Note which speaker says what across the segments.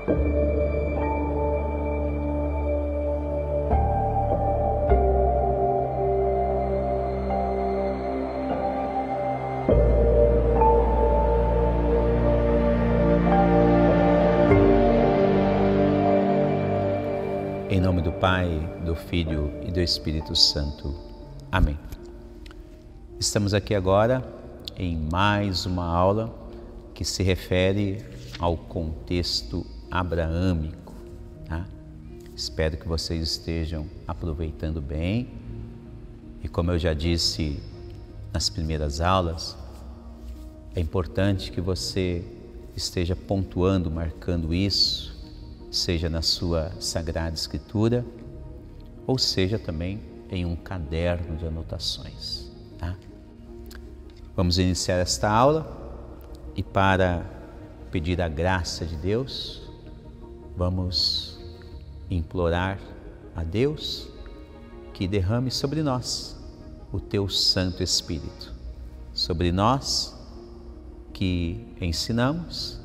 Speaker 1: Em nome do Pai, do Filho e do Espírito Santo. Amém. Estamos aqui agora em mais uma aula que se refere ao contexto abraâmico. Tá? Espero que vocês estejam aproveitando bem. E como eu já disse nas primeiras aulas, é importante que você esteja pontuando, marcando isso, seja na sua Sagrada Escritura, ou seja também em um caderno de anotações. Tá? Vamos iniciar esta aula e para pedir a graça de Deus, vamos implorar a Deus que derrame sobre nós o Teu Santo Espírito, sobre nós que ensinamos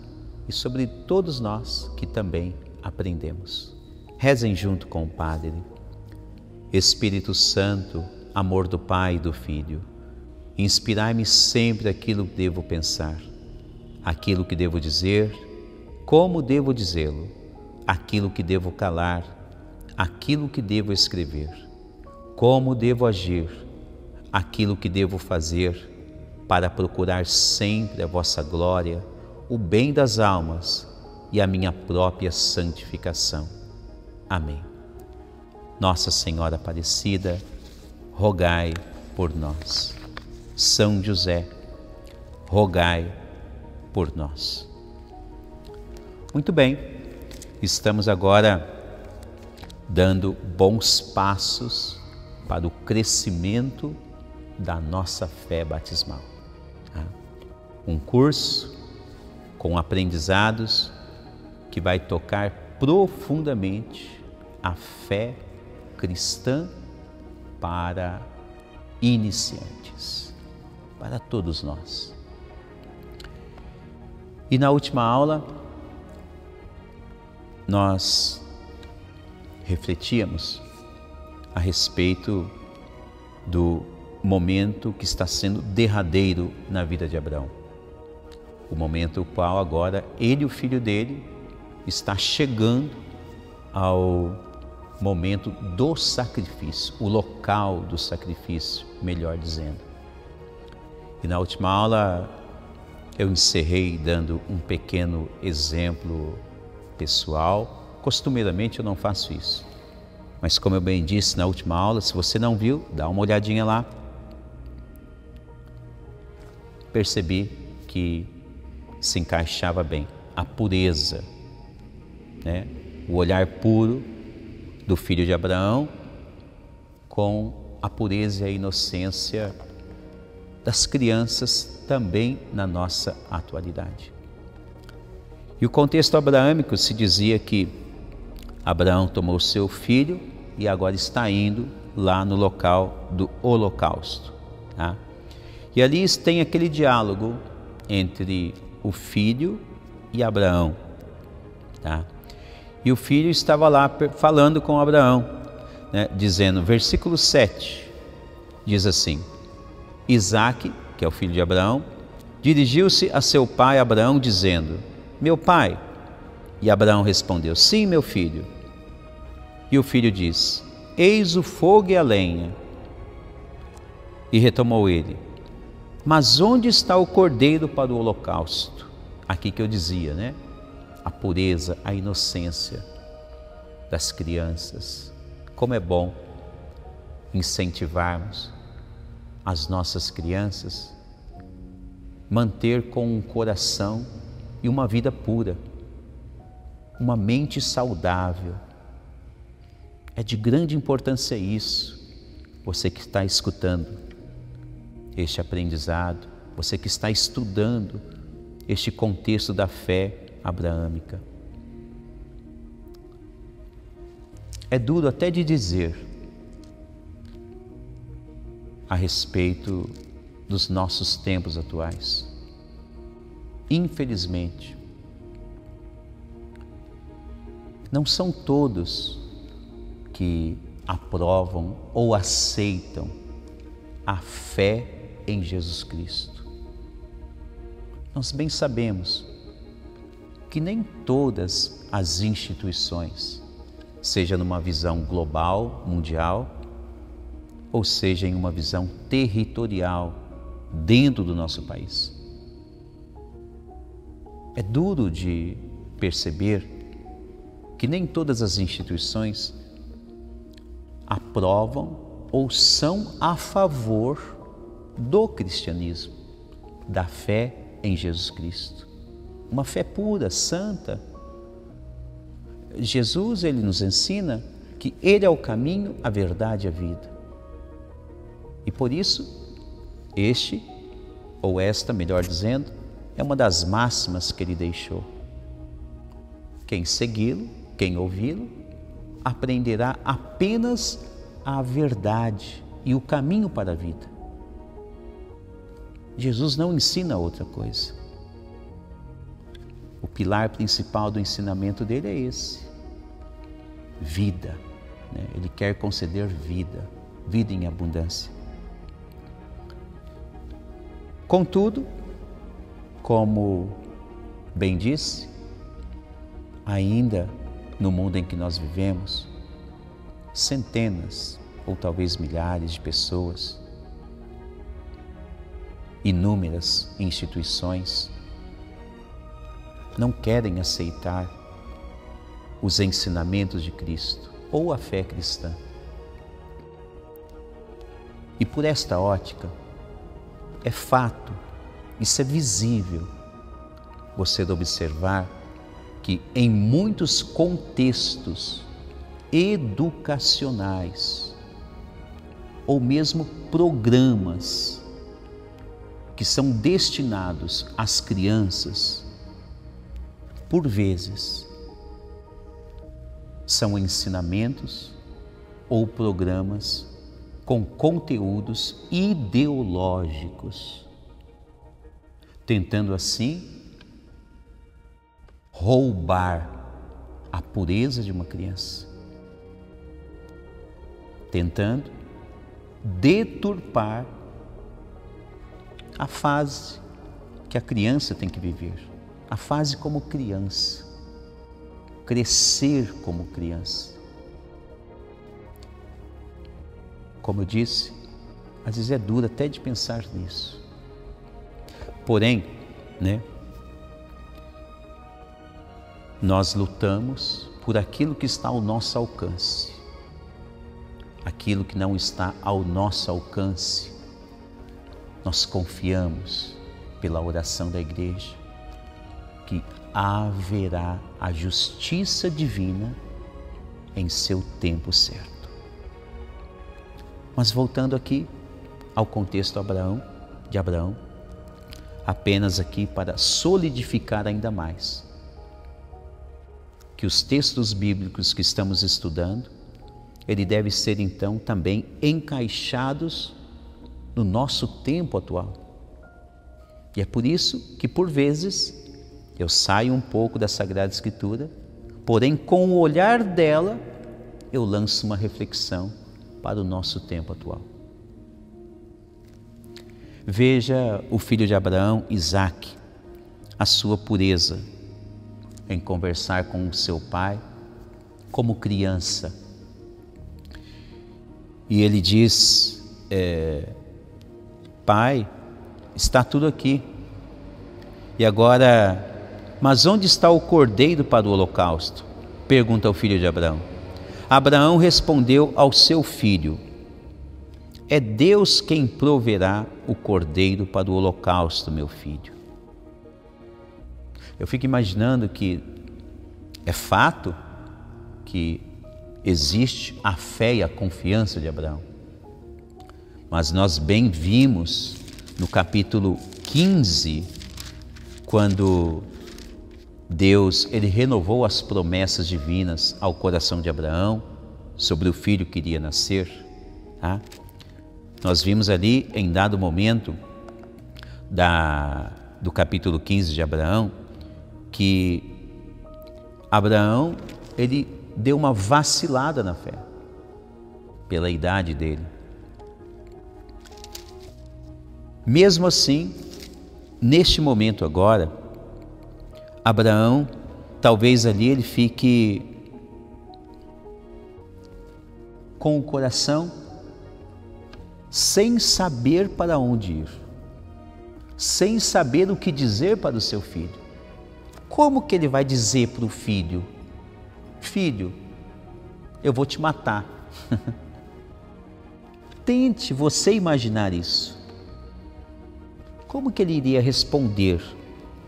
Speaker 1: e sobre todos nós que também aprendemos. Rezem junto com o Padre. Espírito Santo, amor do Pai e do Filho, inspirai-me sempre aquilo que devo pensar, aquilo que devo dizer, como devo dizê-lo, aquilo que devo calar, aquilo que devo escrever, como devo agir, aquilo que devo fazer, para procurar sempre a vossa glória, o bem das almas e a minha própria santificação. Amém. Nossa Senhora Aparecida, rogai por nós. São José, rogai por nós. Muito bem, estamos agora dando bons passos para o crescimento da nossa fé batismal. Um curso com aprendizados que vai tocar profundamente a fé cristã para iniciantes, para todos nós. E na última aula, nós refletíamos a respeito do momento que está sendo derradeiro na vida de Abraão. O momento no qual agora ele e o filho dele está chegando ao momento do sacrifício, o local do sacrifício, melhor dizendo. E na última aula eu encerrei dando um pequeno exemplo pessoal. Costumeiramente eu não faço isso, mas como eu bem disse na última aula, se você não viu, dá uma olhadinha lá. Percebi que se encaixava bem a pureza, né? O olhar puro do filho de Abraão com a pureza e a inocência das crianças também na nossa atualidade. E o contexto abraâmico se dizia que Abraão tomou seu filho e agora está indo lá no local do holocausto. Tá? E ali tem aquele diálogo entre o filho e Abraão. Tá? E o filho estava lá falando com Abraão, né, dizendo, versículo 7, diz assim, Isaque, que é o filho de Abraão, dirigiu-se a seu pai Abraão dizendo, meu pai. E Abraão respondeu, sim, meu filho. E o filho diz, eis o fogo e a lenha. E retomou ele, mas onde está o cordeiro para o holocausto? Aqui que eu dizia, né? A pureza, a inocência das crianças. Como é bom incentivarmos as nossas crianças, manter com um coração e uma vida pura, uma mente saudável. É de grande importância isso, você que está escutando este aprendizado, você que está estudando este contexto da fé abraâmica. É duro até de dizer a respeito dos nossos tempos atuais. Infelizmente, Não são todos que aprovam ou aceitam a fé em Jesus Cristo. Nós bem sabemos que nem todas as instituições, seja numa visão global, mundial, ou seja em uma visão territorial dentro do nosso país. É duro de perceber que nem todas as instituições aprovam ou são a favor do cristianismo, da fé em Jesus Cristo. Uma fé pura, santa. Jesus, ele nos ensina que ele é o caminho, a verdade e a vida. E por isso, este, ou esta, melhor dizendo, é uma das máximas que ele deixou. Quem segui-lo, quem ouvi-lo, aprenderá apenas a verdade e o caminho para a vida. Jesus não ensina outra coisa. O pilar principal do ensinamento dele é esse: vida. Ele quer conceder vida, vida em abundância. Contudo, como bem disse, ainda no mundo em que nós vivemos, centenas ou talvez milhares de pessoas, inúmeras instituições, não querem aceitar os ensinamentos de Cristo ou a fé cristã. E por esta ótica, é fato, isso é visível, você observar que em muitos contextos educacionais ou mesmo programas que são destinados às crianças, por vezes, são ensinamentos ou programas com conteúdos ideológicos, tentando assim roubar a pureza de uma criança, tentando deturpar a fase que a criança tem que viver, a fase como criança, crescer como criança. Como eu disse, às vezes é duro até de pensar nisso. Porém, nós lutamos por aquilo que está ao nosso alcance. Aquilo que não está ao nosso alcance, nós confiamos pela oração da igreja que haverá a justiça divina em seu tempo certo. Mas voltando aqui ao contexto de Abraão, apenas aqui para solidificar ainda mais que os textos bíblicos que estamos estudando, ele deve ser então também encaixados no nosso tempo atual. E é por isso que por vezes eu saio um pouco da Sagrada Escritura, porém com o olhar dela eu lanço uma reflexão para o nosso tempo atual. Veja o filho de Abraão, Isaque, a sua pureza em conversar com o seu pai como criança. E ele diz, pai, está tudo aqui. E agora, mas onde está o cordeiro para o holocausto? Pergunta o filho de Abraão. Abraão respondeu ao seu filho, é Deus quem proverá o cordeiro para o holocausto, meu filho. Eu fico imaginando que é fato que existe a fé e a confiança de Abraão. Mas nós bem vimos no capítulo 15, quando Deus ele renovou as promessas divinas ao coração de Abraão sobre o filho que iria nascer. Nós vimos ali em dado momento do capítulo 15 de Abraão que Abraão ele deu uma vacilada na fé, pela idade dele. Mesmo assim, neste momento agora, Abraão, talvez ali ele fique com o coração sem saber para onde ir, sem saber o que dizer para o seu filho. Como que ele vai dizer para o filho: filho, eu vou te matar? Tente você imaginar isso. Como que ele iria responder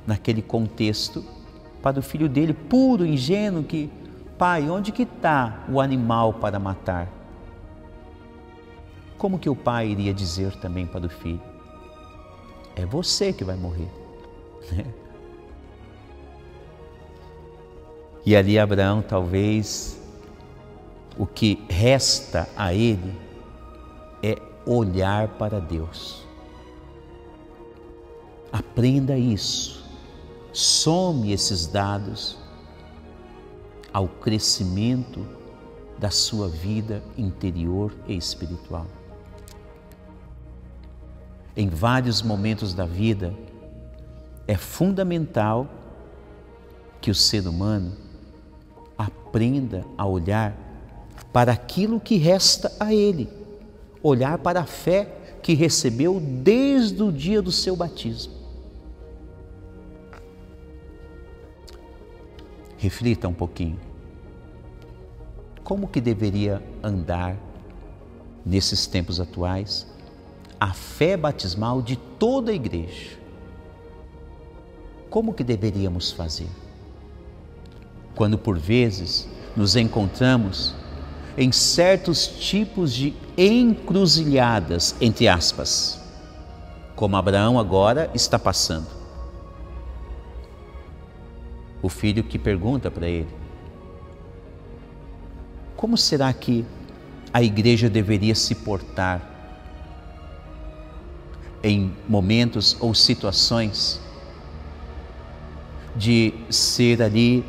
Speaker 1: naquele contexto para o filho dele, puro, ingênuo, que: pai, onde que está o animal para matar? Como que o pai iria dizer também para o filho: é você que vai morrer? E ali Abraão, talvez, o que resta a ele é olhar para Deus. Aprenda isso, some esses dados ao crescimento da sua vida interior e espiritual. Em vários momentos da vida, é fundamental que o ser humano aprenda a olhar para aquilo que resta a ele, olhar para a fé que recebeu desde o dia do seu batismo. Reflita um pouquinho. Como que deveria andar nesses tempos atuais a fé batismal de toda a igreja? Como que deveríamos fazer? Quando por vezes nos encontramos em certos tipos de encruzilhadas, entre aspas, como Abraão agora está passando. O filho que pergunta para ele: como será que a igreja deveria se portar em momentos ou situações de ser ali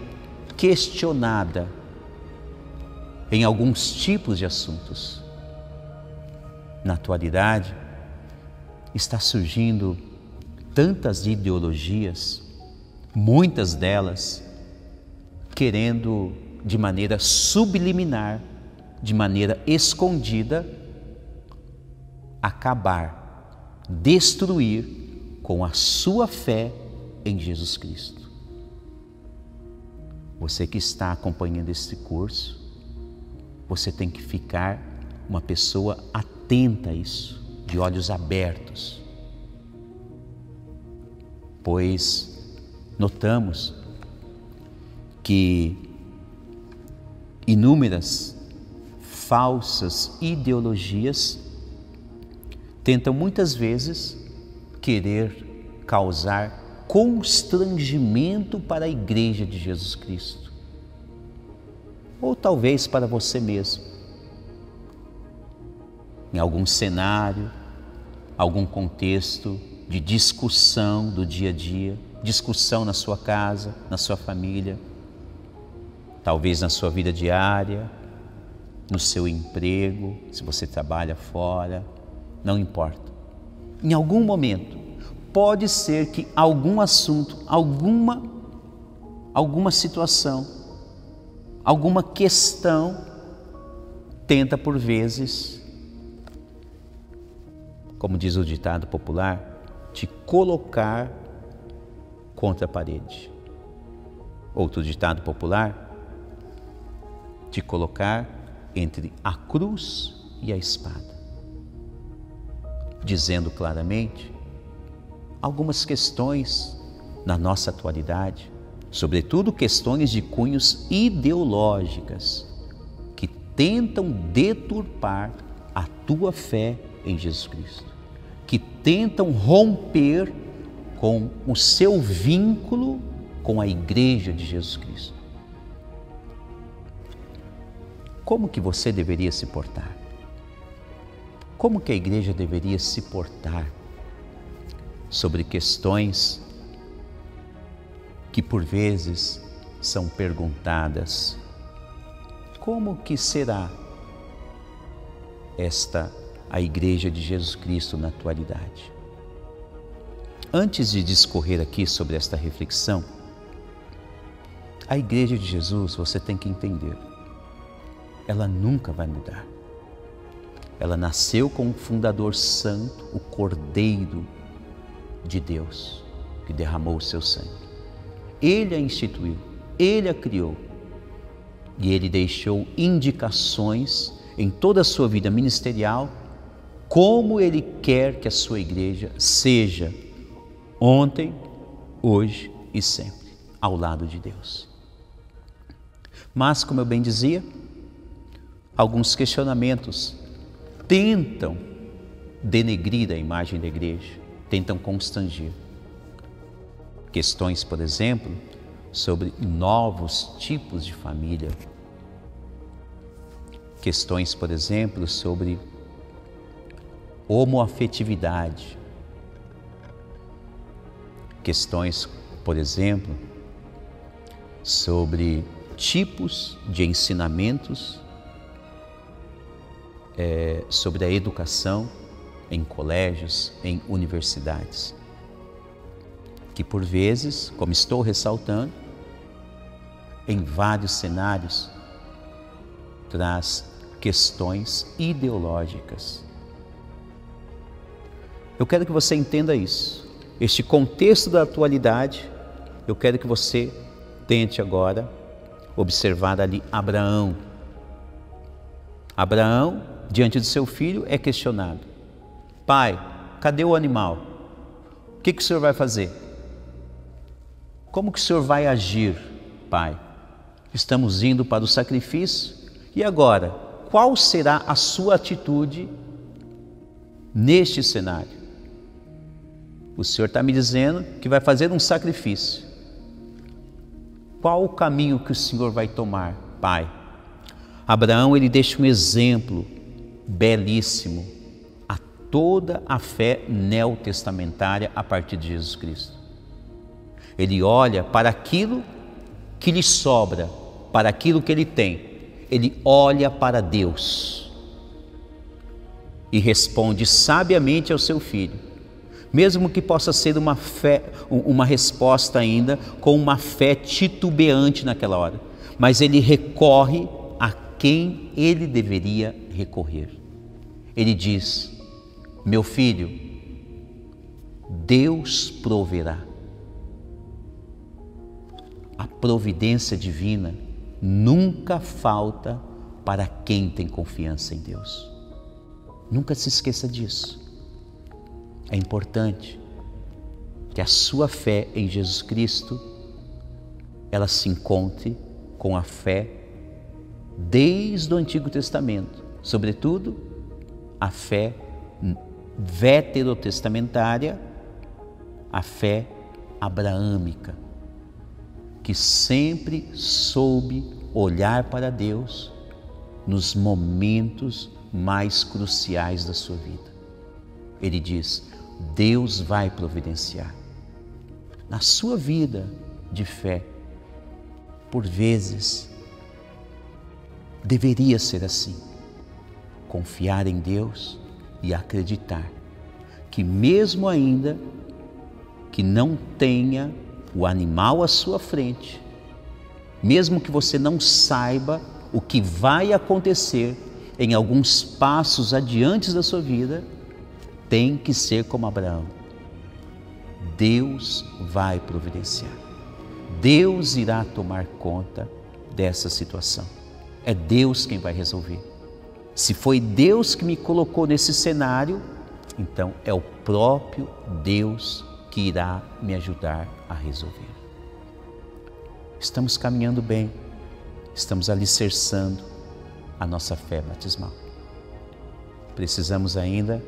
Speaker 1: questionada em alguns tipos de assuntos? Na atualidade, está surgindo tantas ideologias, muitas delas querendo de maneira subliminar, de maneira escondida, acabar, destruir com a sua fé em Jesus Cristo. Você que está acompanhando esse curso, você tem que ficar uma pessoa atenta a isso, de olhos abertos, pois notamos que inúmeras falsas ideologias tentam muitas vezes querer causar constrangimento para a Igreja de Jesus Cristo, ou talvez para você mesmo, em algum cenário, algum contexto de discussão do dia a dia, discussão na sua casa, na sua família, talvez na sua vida diária, no seu emprego, se você trabalha fora, não importa. Em algum momento, pode ser que algum assunto, alguma situação, alguma questão tenta por vezes, como diz o ditado popular, te colocar contra a parede. Outro ditado popular, te colocar entre a cruz e a espada, dizendo claramente algumas questões na nossa atualidade, sobretudo questões de cunhos ideológicas, que tentam deturpar a tua fé em Jesus Cristo, que tentam romper com o seu vínculo com a Igreja de Jesus Cristo. Como que você deveria se portar? Como que a igreja deveria se portar sobre questões que por vezes são perguntadas Como que será a Igreja de Jesus Cristo na atualidade? Antes de discorrer aqui sobre esta reflexão, a Igreja de Jesus, você tem que entender, ela nunca vai mudar. Ela nasceu com um fundador santo, o Cordeiro de Deus, que derramou o seu sangue. Ele a instituiu, Ele a criou e Ele deixou indicações em toda a sua vida ministerial como Ele quer que a sua igreja seja ontem, hoje e sempre, ao lado de Deus. Mas, como eu bem dizia, alguns questionamentos tentam denegrir a imagem da igreja, tentam constrangir. Questões, por exemplo, sobre novos tipos de família. Questões, por exemplo, sobre homoafetividade. Questões, por exemplo, sobre tipos de ensinamentos sobre a educação em colégios, em universidades, que por vezes, como estou ressaltando, em vários cenários, traz questões ideológicas. Eu quero que você entenda isso. Este contexto da atualidade, eu quero que você tente agora observar ali Abraão. Abraão, diante de seu filho, é questionado. Pai, cadê o animal? O que o senhor vai fazer? Como que o senhor vai agir, pai? Estamos indo para o sacrifício. E agora, qual será a sua atitude neste cenário? O senhor está me dizendo que vai fazer um sacrifício. Qual o caminho que o senhor vai tomar, pai? Abraão, ele deixa um exemplo belíssimo a toda a fé neotestamentária a partir de Jesus Cristo. Ele olha para aquilo que lhe sobra, para aquilo que ele tem. Ele olha para Deus e responde sabiamente ao seu filho, mesmo que possa ser uma resposta ainda com uma fé titubeante naquela hora, mas ele recorre a quem ele deveria recorrer. Ele diz: meu filho, Deus proverá. A providência divina nunca falta para quem tem confiança em Deus. Nunca se esqueça disso. É importante que a sua fé em Jesus Cristo, ela se encontre com a fé desde o Antigo Testamento, sobretudo a fé veterotestamentária, a fé abraâmica, que sempre soube olhar para Deus nos momentos mais cruciais da sua vida. Ele diz: Deus vai providenciar. Na sua vida de fé, por vezes, deveria ser assim. Confiar em Deus e acreditar que mesmo ainda que não tenha o animal à sua frente, mesmo que você não saiba o que vai acontecer em alguns passos adiante da sua vida, tem que ser como Abraão. Deus vai providenciar. Deus irá tomar conta dessa situação. É Deus quem vai resolver. Se foi Deus que me colocou nesse cenário, então é o próprio Deus que irá me ajudar a resolver. Estamos caminhando bem, estamos alicerçando a nossa fé batismal. Precisamos ainda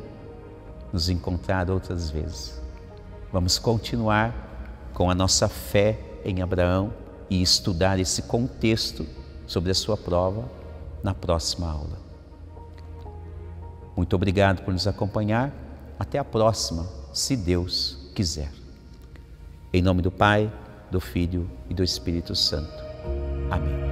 Speaker 1: nos encontrar outras vezes. Vamos continuar com a nossa fé em Abraão e estudar esse contexto sobre a sua prova na próxima aula. Muito obrigado por nos acompanhar. Até a próxima, se Deus quiser. Em nome do Pai, do Filho e do Espírito Santo. Amém.